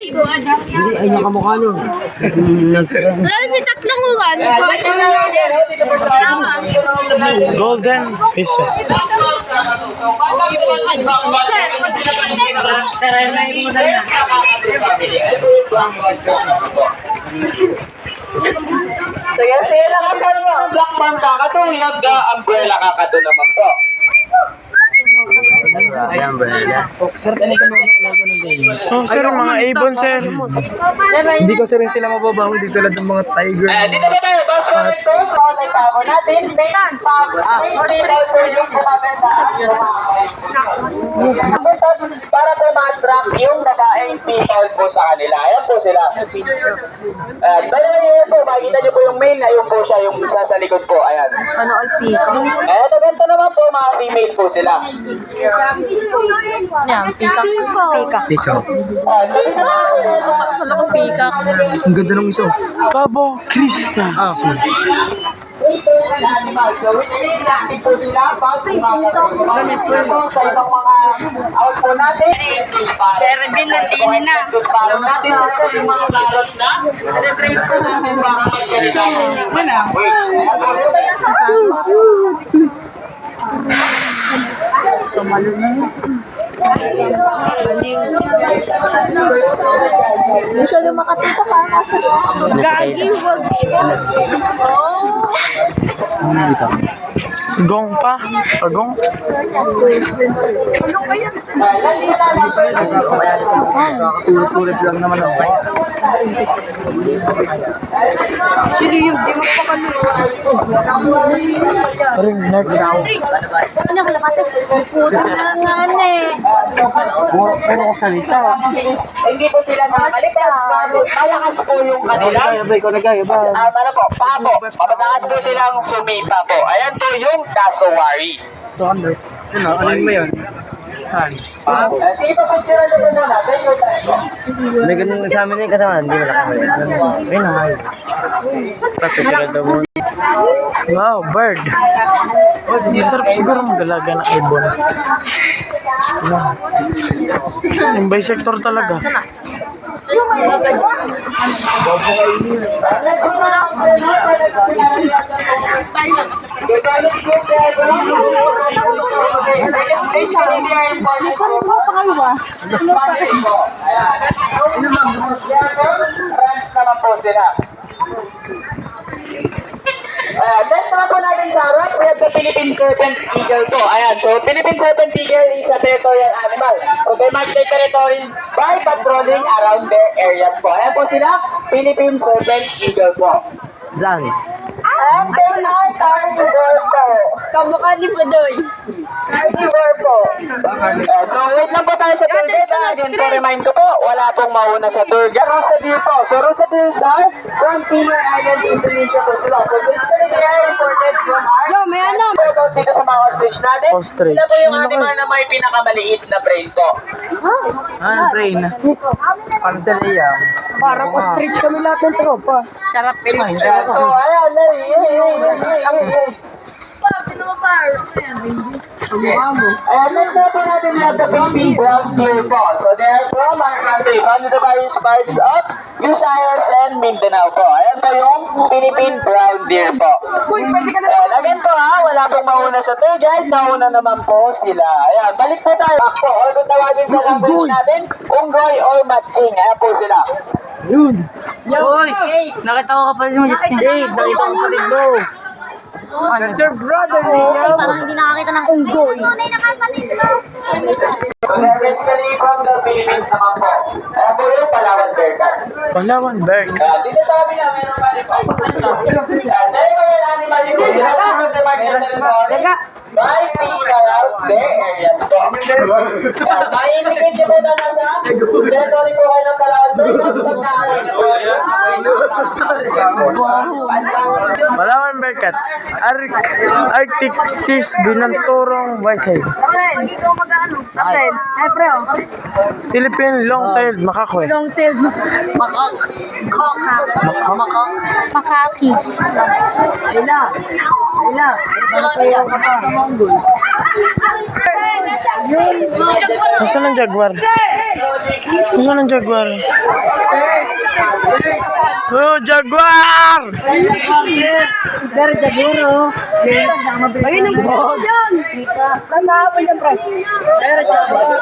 Hindi, ay nakamukha nyo. Lalo si tatlong uwan. Golden fish. Sige, sige lang asan mo. Black man kakatulad ka, umbrella kakatu naman po. Ayan, brother. Sir, oh, sir, mga ibon, sir. Hindi ko sir sila mababango dito tulad ng mga tiger. Dito ba tayo? Basta ito, sa nagtako natin. Hindi tayo po yung kumabenta. Para po ma-attract yung babaeng people po sa kanila. Ayan po sila. Pero yun po, makikita nyo po yung main. Ayun po siya, yung isa sa likod po. Ayan. Ano, alpika? Ganito naman po, mga female po sila. Yan, pika. Pika. Pikaw. So dito na po. Wala kong pika. Ang ganda ng iso. Pabo Krista. Ito yung animal. So which means active po sila pag so sa ibang mga out po natin. Serbin na tinin na. Para natin sa yung mga parot na. Train po natin baka magsalita. Masyado makatita pa. Gagi, wag. Dito. Gong pa. Pagong. Tulad lang naman ako. Sino yung di mo pa kami? Ring neck. Ano ka lapate? Puto na nga eh. Pero ko salita. Hindi po sila nakakalipas. Malakas po yung kanila. Ano po? Pabo. Malakas po silang sumipa po. Ayan po yung cassowary. Ano mo yun? Saan? Sige pa picture na po natin. May ganun sa amin yung kasama. Hindi wala kami. Ayun na. Papitira daw mo. Wow, bird. Sarap siguro magalaga ng ibon. Yung bisector talaga. Naman po sila. Next naman po natin sa harap, we have the Philippine Serpent Eagle po. Ayan, so Philippine Serpent Eagle is a territorial animal. So they mark their territory by patrolling around their areas po. Ayan po sila, Philippine Serpent Eagle po. Saan? And they are carnivore po. Kamukha ni Padoy. Carnivore po. So wait lang po tayo sa tour guide. Again po, remind ko po, wala pong mauna sa tour guide. Rosadeer po. So Rosadeers are from Timor Island, Indonesia po sila. So basically they are imported from our Yo, may ano? about dito sa mga ostrich natin. Ostrich. Sila po yung animal na may pinakamaliit na brain po. Ano brain? Ano sa liya? Parang ostrich kami lahat ng tropa. Sarap Pinoy. So ayan, next na po natin yung the Philippine brown deer po. So they are from our country, from the various parts of Visayas and Mindanao po. Ayan po yung Philippine brown deer po. Again po ha, wala pong mauna sa tour guide, nauna naman po sila. Ayan, balik po tayo. Po, or kung tawagin sa language natin, Unggoy or Matching. Ayan po sila. Uy! Nakita ko kapatid mo. Nakita ko kapatid mo. That's your brother, Ay, parang hindi nakakita ng unggoy. They're basically from the Philippines naman po. Ayan po yung Palawan Bear Cub. Palawan bird. Dito sa kabila, meron pa rin po. Dahil ko yung animal dito, sila sa the market territory by clearing out their areas po. May indicate nyo po na nasa territory po kayo ng Palawan Bear Cub. Pag nakakay na po yung Palawan Berkat. Arctic Seas Binanturong Whitehead. Philippine Long-tailed Macaque. Long-tailed makak. Makaki. Nasaan ang jaguar? Nasaan ang jaguar? Oh, jaguar! Pero Jaguro. Ayun ang gusto ko dyan. Tandaan yan, pre. Pero Jaguro.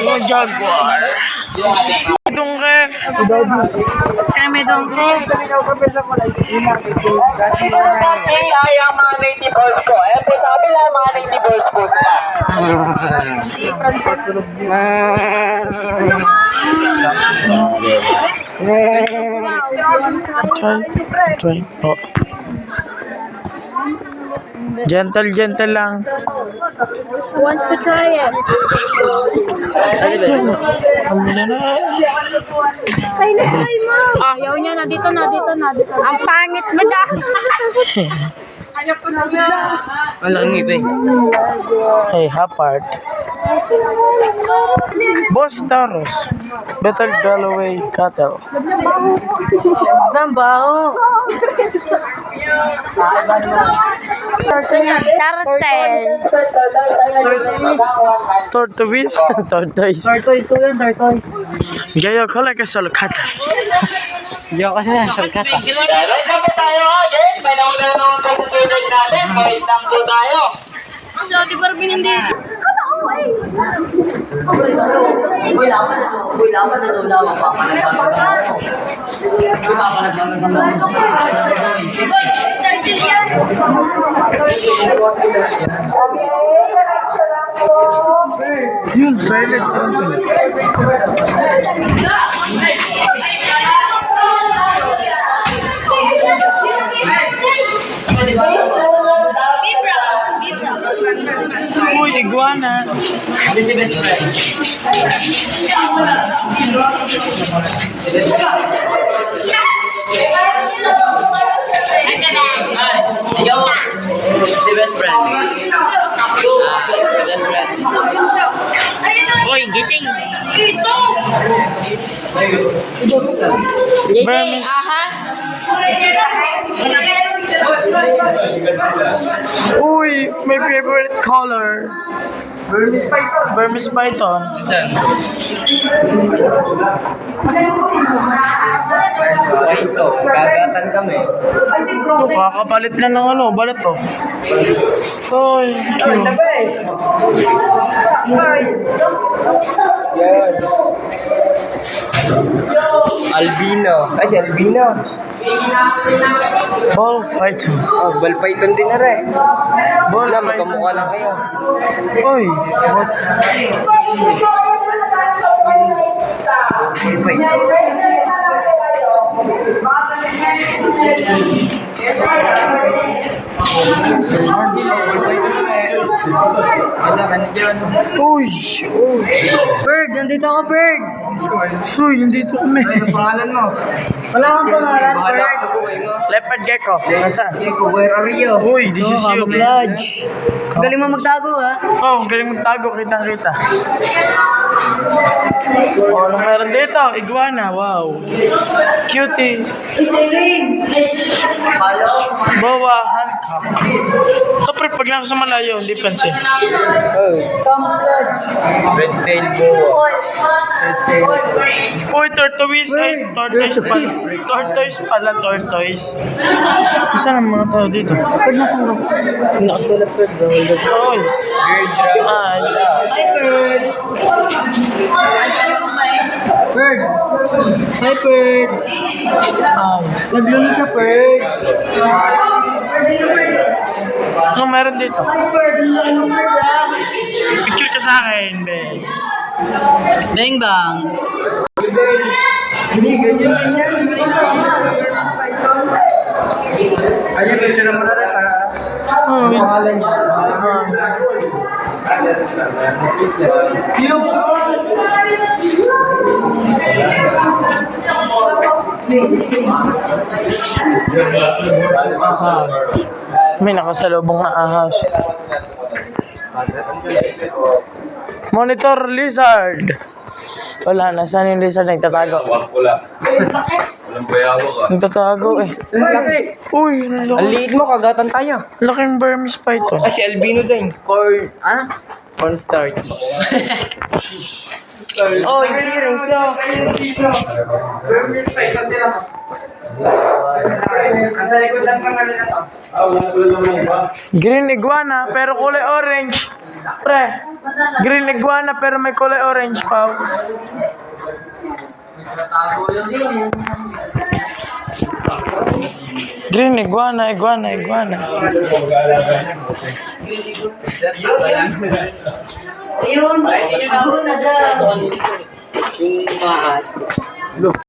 Oh, jaguar. Dungke. Kaya may dongke. Ay, ang mga native horse ko. Ayan po, sabi lang mga native horse ko sila. Try. Oh. Gentle lang. Wants to try it. Amila na. Try na try mo. Ayaw niya na. Dito na. Ang pangit mo na. Hey, Hapart. Boss Taros. Battle Galloway Cattle. Gambaw. Turtle. Tortoise. Tortoise. Gayo ko lang sa Lucata. Gayo kasi sa Lucata. Right na po tayo, guys. May nauna naman po sa favorite natin. May isang po tayo. Yun, silent. Uy, iguana. Si best friend. Si best friend. Uy, gising. Burmese. Uy, my favorite color. Burmese python. Ito, gagatan kami. Kakapalit na ng ano, balat to. Uy, cute. Albino. Ay, si Albino. Ball python. Oh, ball python din na rin. Ball Magkamukha lang kayo. Uy, Uy! Bird, nandito ako, Bird. Soy, nandito kami. Pangalan mo? Wala kang pangalan, Bird. Leopard gecko. Nasaan? Where are you? Uy, this is you. Galing mo magtago, ha? Oh, ang galing magtago. Kitang-kita. Oh, anong meron dito? Iguana. Wow. Cutie. Boa. Hancock. Kapre, pag nasa sa malayo, hindi pansin. Red-tailed boa. Uy, tortoise. Ay, tortoise pala. Tortoise pala, tortoise. Saan ang mga tao dito? Bird na sanggo. May nakasulat, Bird. Uy. Ay. Hi, Bird. Bird. Hi, Bird. Nagluno siya, Bird. Anong meron dito? Hi, Bird. Ano, Bird, ha? Picture ka sa akin, Ben. Bang, bang. Ayun, picture naman na rin para Oh, pangalan niya. May nakasalubong na ahas. Monitor lizard. Wala na. Saan yung lizard? Nagtatago. Walang bayawa ka. Nagtatago eh. Uy, Ang nalaki. liit mo, kagatan tayo. Laking Burmese python. Si albino din. Corn starch. Oh, zero siya. Green iguana pero kulay orange. Pre, green iguana pero may kulay orange pa. Green iguana. Ayun, ako na daw.